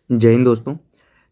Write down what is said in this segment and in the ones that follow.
जय हिंद दोस्तों।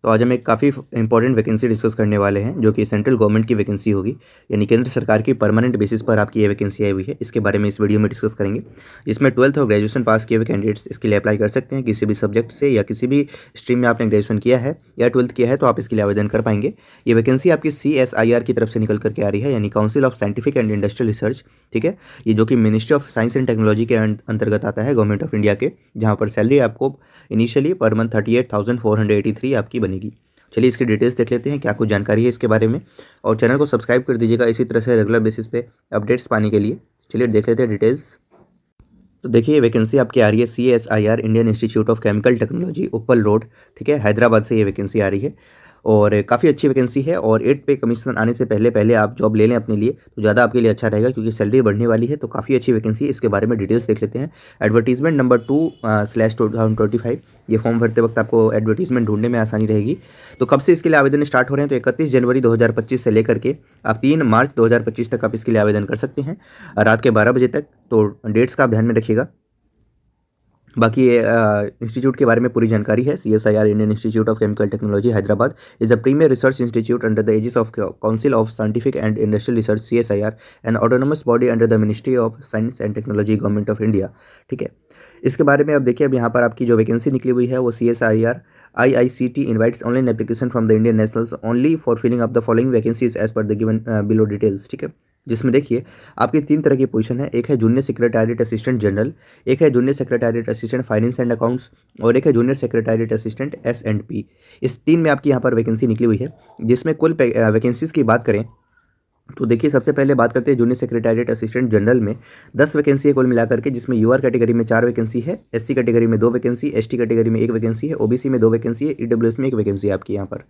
तो आज हम एक काफ़ी इंपॉर्टेंट वैकेंसी डिस्कस करने वाले हैं जो कि सेंट्रल गवर्नमेंट की वैकेंसी होगी, यानी केंद्र सरकार की परमानेंट बेसिस पर आपकी ये वैकेंसी आई हुई है। इसके बारे में इस वीडियो में डिस्कस करेंगे। इसमें 12th और ग्रेजुएशन पास किए हुए कैंडिडेट्स इसके लिए अप्लाई कर सकते हैं। किसी भी सब्जेक्ट से या किसी भी स्ट्रीम में आपने ग्रेजुएशन किया है या 12th किया है तो आप इसके लिए आवेदन कर पाएंगे। ये वैकेंसी आपकी CSIR की तरफ से निकल करके आ रही है, यानी council of scientific and industrial research. ठीक है, ये जो कि ministry of science and technology के अंतर्गत आता है, गवर्नमेंट ऑफ इंडिया के, जहाँ पर सैलरी आपको इनिशियली पर मंथ 38,483 आपकी बनेगी। चलिए इसकी डिटेल्स देख लेते हैं, क्या कुछ जानकारी है इसके बारे में। और चैनल को सब्सक्राइब कर दीजिएगा इसी तरह से रेगुलर बेसिस पे अपडेट्स पाने के लिए। चलिए देख लेते हैं डिटेल्स। तो देखिए ये वैकेंसी आपकी आ रही है CSIR Indian institute of chemical technology, Uppal road. ठीक है, हैदराबाद से ये वैकेंसी आ रही है और काफ़ी अच्छी वैकेंसी है। और 8 पे कमीशन आने से पहले पहले आप जॉब ले लें अपने लिए तो ज़्यादा आपके लिए अच्छा रहेगा, क्योंकि सैलरी बढ़ने वाली है। तो काफ़ी अच्छी वैकेंसी है, इसके बारे में डिटेल्स देख लेते हैं। एडवर्टीजमेंट नंबर 2/2025, ये फॉर्म भरते वक्त आपको एडवर्टीजमेंट ढूंढने में आसानी रहेगी। तो कब से इसके लिए आवेदन स्टार्ट हो रहे हैं, तो 31 जनवरी 2025 से लेकर के आप 3 मार्च 2025 तक आप इसके लिए आवेदन कर सकते हैं, रात के 12 बजे तक। तो डेट्स का आप ध्यान में रखिएगा। बाकी ये इंस्टीट्यूट के बारे में पूरी जानकारी है। CSIR Indian institute of chemical technology Hyderabad is a premier research institute under the aegis of council of scientific and industrial research CSIR, an autonomous body under the ministry of science and technology, government of India. ठीक है, इसके बारे में अब देखिए, अब यहाँ पर आपकी जो वैकेंसी निकली हुई है वो CSIR IICT invites online application from the Indian nationals only for filling up the following vacancies as per the given below details. ठीक है, जिसमें देखिए आपकी 3 तरह की पोजीशन है। एक है जूनियर सेक्रेटेरिएट असिस्टेंट जनरल, एक है junior secretariat assistant finance and accounts, और एक है जूनियर सेक्रेटेरिएट असिस्टेंट S&P। इस 3 में आपकी यहाँ पर वैकेंसी निकली हुई है। जिसमें कुल वैकेंसीज की बात करें तो देखिए, सबसे पहले बात करते हैं जूनियर सेक्रेटेरिएट असिस्टेंट जनरल में 10 वैकेंसी है कुल मिलाकर के, जिसमें UR कैटेगरी में 4 वैकेंसी है, SC कैटेगरी में 2 वैकेंसी, ST कैटेगरी में 1 वैकेंसी है, OBC में 2 वैकेंसी है, EWS में 1 वैकेंसी है आपकी यहाँ पर।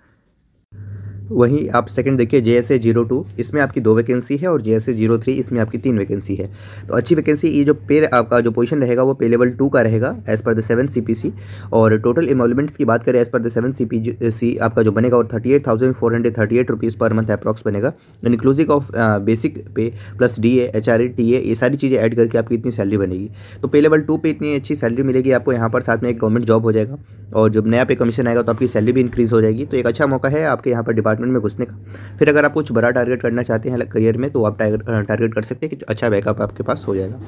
वहीं आप सेकंड देखिए JSA 02, इसमें आपकी 2 वैकेंसी है, और JSA 03 इसमें आपकी 3 वैकेंसी है। तो अच्छी वैकेंसी। ये जो पे आपका जो पोजीशन रहेगा वो पे लेवल 2 का रहेगा एज़ पर द 7 CPC। और टोटल एमोलमेंट्स की बात करें एज़ पर द 7 CPC आपका जो बनेगा और 38,438 रुपीज़ पर मंथ अप्रॉक्स बनेगा, इंक्लूसिव ऑफ बेसिक पे प्लस DA HRA TA, ये सारी चीज़ें ऐड करके आपकी इतनी सैलरी बनेगी। तो पे लेवल 2 पे इतनी अच्छी सैलरी मिलेगी आपको यहाँ पर, साथ में एक गवर्नमेंट जॉब हो जाएगा, और जब नया पे कमीशन आएगा तो आपकी सैलरी भी इंक्रीज़ हो जाएगी। तो एक अच्छा मौका है आपके यहाँ पर डिपार्टमेंट में घुसने का। फिर अगर आप कुछ बड़ा टारगेट करना चाहते हैं करियर में तो आप टारगेट कर सकते हैं कि अच्छा बैकअप आपके पास हो जाएगा।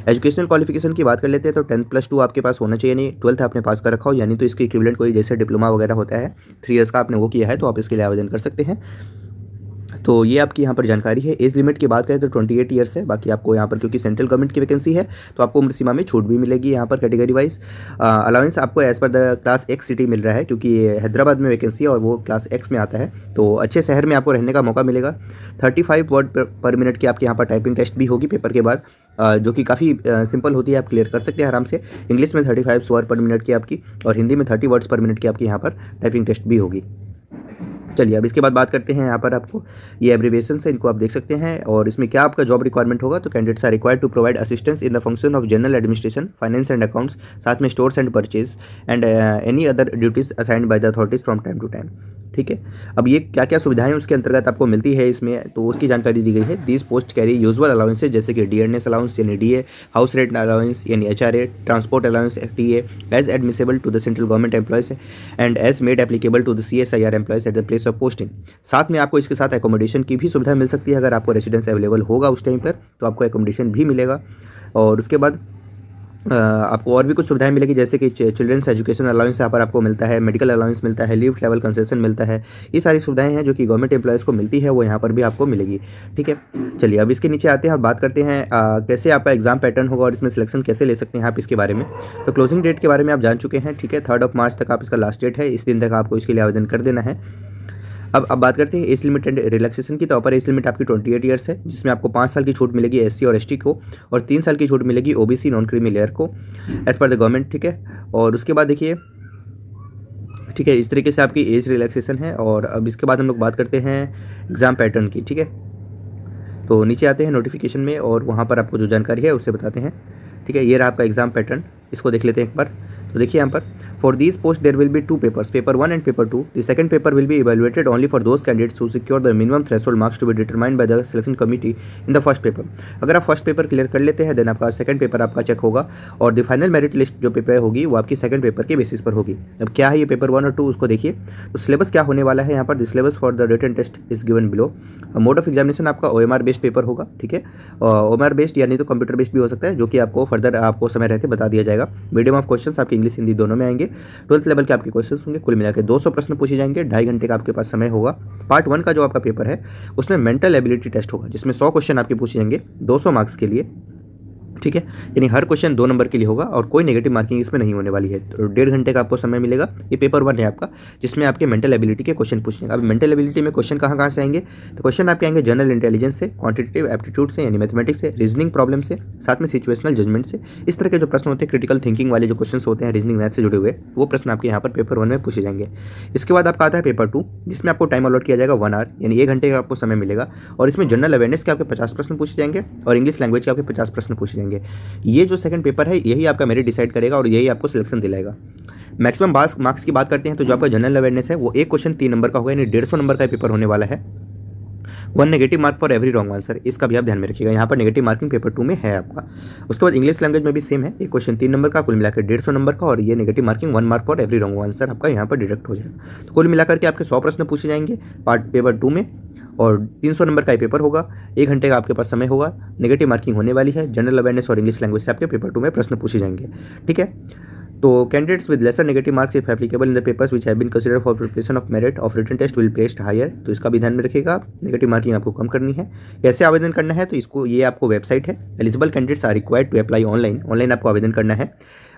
एजुकेशनल क्वालिफिकेशन की बात कर लेते हैं तो 10+2 आपके पास होना चाहिए, नहीं 12th आपने पास कर रखा हो, यानी तो इसके इक्विवेलेंट कोई जैसे डिप्लोमा वगैरह होता है 3 ईयर्स का आपने वो किया है तो आप इसके लिए आवेदन कर सकते हैं। तो ये आपकी यहाँ पर जानकारी है। एज लिमिट की बात करें तो 28 ईयर्स है। बाकी आपको यहाँ पर क्योंकि सेंट्रल गवर्नमेंट की वैकेंसी है तो आपको उम्र सीमा में छूट भी मिलेगी यहाँ पर कैटेगरी वाइज। अलाउंस आपको as per the class X city मिल रहा है, क्योंकि ये हैदराबाद में वैकेंसी है और वो क्लास X में आता है, तो अच्छे शहर में आपको रहने का मौका मिलेगा। 35 वर्ड पर मिनट की आपके यहाँ पर टाइपिंग टेस्ट भी होगी पेपर के बाद, जो कि काफ़ी सिंपल होती है, आप क्लियर कर सकते हैं आराम से। इंग्लिश में 35 वर्ड पर मिनट की आपकी, और हिंदी में 30 वर्ड्स पर मिनट की आपकी यहाँ पर टाइपिंग टेस्ट भी होगी। चलिए अब इसके बाद बात करते हैं यहाँ पर आपको ये एब्रीविएशन है, इनको आप देख सकते हैं। और इसमें क्या आपका जॉब रिक्वायरमेंट होगा, तो candidates are required to provide assistance in the function of general administration, finance and accounts, साथ में stores and purchase and any other duties assigned by the authorities from time to time. ठीक है, अब ये क्या क्या सुविधाएं उसके अंतर्गत आपको मिलती है इसमें, तो उसकी जानकारी दी गई है। This post carry usual allowances जैसे कि डियरनेस अलाउंस यानी DA, हाउस रेंट अलाउंस यानी HRA, transport allowance TA, as admissible to the central government employees and as made applicable to the CSIR employees at the place of posting. साथ में आपको इसके साथ accommodation की भी सुविधा मिल सकती है। अगर आपको रेसिडेंस अवेलेबल होगा उस टाइम पर तो आपको एकोमोडेशन भी मिलेगा। और उसके बाद आपको और भी कुछ सुविधाएं मिलेगी, जैसे कि चिल्ड्रंस एजुकेशन अलाउंस यहाँ पर आपको मिलता है, मेडिकल अलाउंस मिलता है, लीव ट्रैवल कंसेशन मिलता है। ये सारी सुविधाएं हैं जो कि गवर्नमेंट एम्प्लॉयज़ को मिलती है, वो यहाँ पर भी आपको मिलेगी। ठीक है, चलिए अब इसके नीचे आते हैं, अब बात करते हैं कैसे आपका एग्जाम पैटर्न होगा और इसमें सिलेक्शन कैसे ले सकते हैं आप इसके बारे में। तो क्लोजिंग डेट के बारे में आप जान चुके हैं। ठीक है, 3 मार्च तक आप इसका लास्ट डेट है, इस दिन तक आपको इसके लिए आवेदन कर देना है। अब बात करते हैं एज लिमिट एंड रिलैक्सेशन की। तो अपर एज लिमिट आपकी 28 ईयर्स है, जिसमें आपको 5 साल की छूट मिलेगी SC और ST को, और 3 साल की छूट मिलेगी OBC नॉन क्रीमी लेयर को एज पर द गवर्नमेंट। ठीक है, और उसके बाद देखिए, ठीक है, इस तरीके से आपकी एज रिलैक्सेशन है। और अब इसके बाद हम लोग बात करते हैं एग्ज़ाम पैटर्न की। ठीक है, तो नीचे आते हैं नोटिफिकेशन में और वहाँ पर आपको जो जानकारी है उससे बताते हैं। ठीक है, ये रहा आपका एग्ज़ाम पैटर्न, इसको देख लेते हैं एक बार। तो देखिए यहाँ पर For these posts, there will be two papers, paper 1 and paper 2. The second paper will be evaluated only for those candidates who secure the minimum threshold marks to be determined by the selection committee in the first paper. अगर आप first paper clear कर लेते हैं then आपका second paper आपका check होगा और the final merit list जो पेपर होगी वो आपकी सेकंड पेपर के बेसिस पर होगी। अब क्या है ये पेपर 1 और 2 उसको देखिए। तो सिलेबस क्या होने वाला है यहाँ पर, the syllabus for the written test is given below. Mode of examination आपका OMR बेस्ड पेपर होगा, ठीक है। OMR बेस्ड या नहीं तो कंप्यूटर बेस्ड भी हो सकता है, जो कि आपको फर्दर आपको समय रहते बता दिया जाएगा। मीडियम ऑफ क्वेश्चंस आपके इंग्लिश हिंदी दोनों में आएंगे। 12th लेवल के आपके क्वेश्चंस होंगे, कुल मिलाकर 200 प्रश्न पूछे जाएंगे। 2.5 घंटे का आपके पास समय होगा। पार्ट 1 का जो आपका पेपर है उसमें मेंटल एबिलिटी टेस्ट होगा, जिसमें 100 क्वेश्चन आपके पूछे जाएंगे 200 मार्क्स के लिए, ठीक है। यानी हर क्वेश्चन 2 नंबर के लिए होगा और कोई नेगेटिव मार्किंग इसमें नहीं होने वाली है। तो 1.5 घंटे का आपको समय मिलेगा। ये पेपर 1 है आपका, जिसमें आपके मेंटल एबिलिटी के क्वेश्चन पूछेंगे। अब मेंटल एबिलिटी में क्वेश्चन कहाँ से आएंगे, तो क्वेश्चन आपके आएंगे जनरल इंटेलिजेंस से, क्वांटिटेटिव एप्टीट्यूड से यानी मैथमेटिक्स से, रीजनिंग प्रॉब्लम से, साथ में सिचुएशनल जजमेंट से। इस तरह के जो प्रश्न होते हैं, क्रिटिकल थिंकिंग वाले जो क्वेश्चन होते हैं रीजनिंग मैथ से जुड़े हुए, वो प्रश्न आपके यहाँ पर पेपर 1 में पूछे जाएंगे। इसके बाद आपका आता है पेपर 2, जिसमें आपको टाइम अलॉट किया जाएगा 1 आवर, यानी 1 घंटे का आपको समय मिलेगा और इसमें जनरल अवेयरनेस के आपके 50 प्रश्न पूछे जाएंगे और इंग्लिश लैंग्वेज के आपके 50 प्रश्न पूछे जाएंगे। ये जो सेकंड पेपर है यही आपका मेरिट डिसाइड करेगा और यही आपको सिलेक्शन दिलाएगा। मैक्सिमम मार्क्स की बात करते हैं तो जो आपका जनरल अवेयरनेस है वो एक क्वेश्चन 3 नंबर का होगा, यानी 150 नंबर का पेपर होने वाला है। 1 negative mark for every wrong answer, इसका भी आप ध्यान में रखिएगा। यहाँ पर नेगेटिव मार्किंग पेपर 2 में है आपका। उसके बाद इंग्लिश लैंग्वेज में भी सेम है, एक क्वेश्चन 3 नंबर का, कुल मिलाकर 150 नंबर का, और ये negative marking 1 mark for every wrong answer आपका यहाँ पर डिडक्ट हो जाएगा। तो कुल मिलाकर के आपके 100 प्रश्न पूछे जाएंगे पार्ट पेपर 2 में और 300 नंबर का ये पेपर होगा। 1 घंटे का आपके पास समय होगा। नेगेटिव मार्किंग होने वाली है। जनरल अवेयरनेस और इंग्लिश लैंग्वेज से आपके पेपर 2 में प्रश्न पूछे जाएंगे, ठीक है। तो candidates with lesser negative marks if applicable in the papers which have been considered for preparation of merit of written test will placed higher. तो इसका भी ध्यान में रखिएगा, नेगेटिव मार्किंग आपको कम करनी है। कैसे आवेदन करना है, तो इसको ये आपको वेबसाइट है, eligible candidates are required to apply online आपको आवेदन करना है।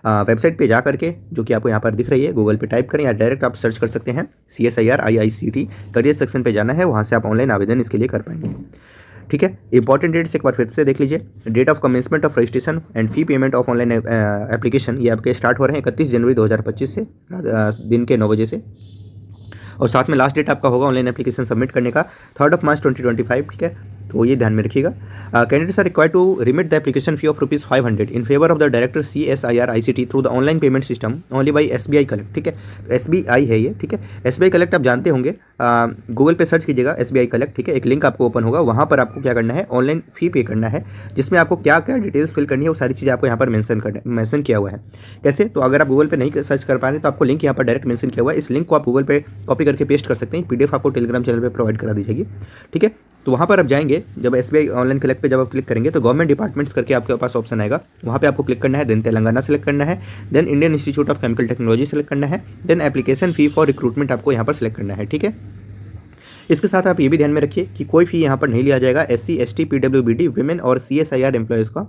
वेबसाइट पे जा करके, जो कि आपको यहाँ पर दिख रही है, गूगल पे टाइप करें या डायरेक्ट आप सर्च कर सकते हैं CSIR IICT करियर सेक्शन पे जाना है, वहाँ से आप ऑनलाइन आवेदन इसके लिए कर पाएंगे, ठीक है। इंपॉर्टेंट डेट्स एक बार फिर से देख लीजिए। Date of commencement of registration and fee payment of online application ये आपके स्टार्ट हो रहे हैं 31 जनवरी 2025 से दिन के 9 बजे से, और साथ में लास्ट डेट आपका होगा ऑनलाइन एप्लीकेशन सबमिट करने का 3 मार्च 2025, ठीक है। तो ये ध्यान में रखिएगा। Candidates are required to remit the application fee of ₹500 in favour of the director CSIR ICT through the online payment system only by SBI collect, ठीक है। तो SBI है ये, ठीक है। SBI कलेक्ट आप जानते होंगे, गूगल पे सर्च कीजिएगा SBI कलेक्ट, ठीक है। एक लिंक आपको ओपन होगा, वहाँ पर आपको क्या करना है, ऑनलाइन फ़ी पे करना है, जिसमें आपको क्या क्या डिटेल्स फिल करनी है वो सारी चीज़ें आपको यहाँ पर मेंशन किया हुआ है। कैसे, तो अगर आप गूगल पे नहीं सर्च कर पा रहे तो आपको लिंक यहाँ पर डायरेक्ट मेंशन किया हुआ है। इस लिंक को आप गूगल पे कॉपी करके पेस्ट कर सकते हैं। PDF आपको टेलीग्राम चैनल पर प्रोवाइड करा दी जाएगी, ठीक है। तो वहाँ पर आप जाएंगे, जब SBI ऑनलाइन कलेक्ट पे जब आप क्लिक करेंगे तो गवर्नमेंट डिपार्टमेंट्स करके आपके पास ऑप्शन आएगा, वहाँ पे आपको क्लिक करना है। देन तेलंगाना सेलेक्ट करना है, then Indian institute of chemical Technology select करना है, then application fee for recruitment आपको यहाँ पर सेलेक्ट करना है, ठीक है। इसके साथ आप ये भी ध्यान में रखिए कि कोई फ़ी यहाँ पर नहीं लिया जाएगा SC ST PWBD वुमेन और CSIR एम्प्लॉयज़ का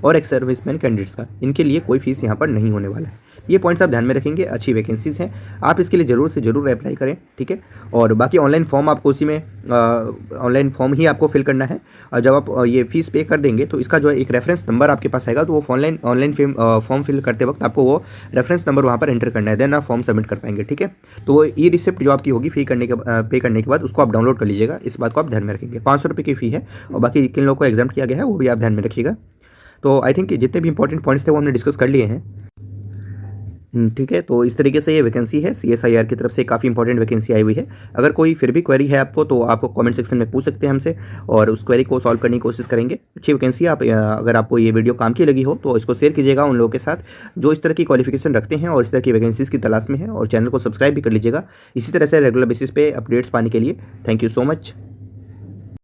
और एक्स सर्विसमैन कैंडिडेट्स का, इनके लिए कोई फीस यहाँ पर नहीं होने वाला है। ये पॉइंट्स आप ध्यान में रखेंगे। अच्छी वैकेंसीज़ हैं, आप इसके लिए ज़रूर से ज़रूर अप्लाई करें, ठीक है। और बाकी ऑनलाइन फॉर्म आपको उसी में ऑनलाइन फॉर्म ही आपको फिल करना है, और जब आप ये फीस पे कर देंगे तो इसका जो है एक रेफरेंस नंबर आपके पास आएगा, तो वो ऑनलाइन फॉर्म फिल करते वक्त आपको वो रेफरेंस नंबर वहाँ पर एंटर करना है, देन आप फॉर्म सबमिट कर पाएंगे, ठीक है। तो वो ई रिसिप्ट जो आपकी होगी पे करने के बाद उसको आप डाउनलोड कर लीजिएगा। इस बात को आप ध्यान में रखेंगे। 500 रुपये की फ़ी है और बाकी किन लोगों को एग्जाम किया गया है वो भी आप ध्यान में रखिएगा। तो आई थिंक जितने भी इंपॉर्टेंट पॉइंट्स थे वो हमने डिस्कस कर लिए हैं, ठीक है। तो इस तरीके से ये वैकेंसी है, CSIR की तरफ से काफ़ी इंपॉर्टेंट वैकेंसी आई हुई है। अगर कोई फिर भी क्वेरी है आपको तो आप कमेंट सेक्शन में पूछ सकते हैं हमसे और उस क्वेरी को सॉल्व करने की कोशिश करेंगे। अच्छी वैकेंसी है। आप अगर आपको ये वीडियो काम की लगी हो तो इसको शेयर कीजिएगा उन लोगों के साथ जो इस तरह की क्वालिफिकेशन रखते हैं और इस तरह की वैकेंसीज़ की तलाश में है, और चैनल को सब्सक्राइब भी कर लीजिएगा इसी तरह से रेगुलर बेसिस पे अपडेट्स पाने के लिए। Thank you so much.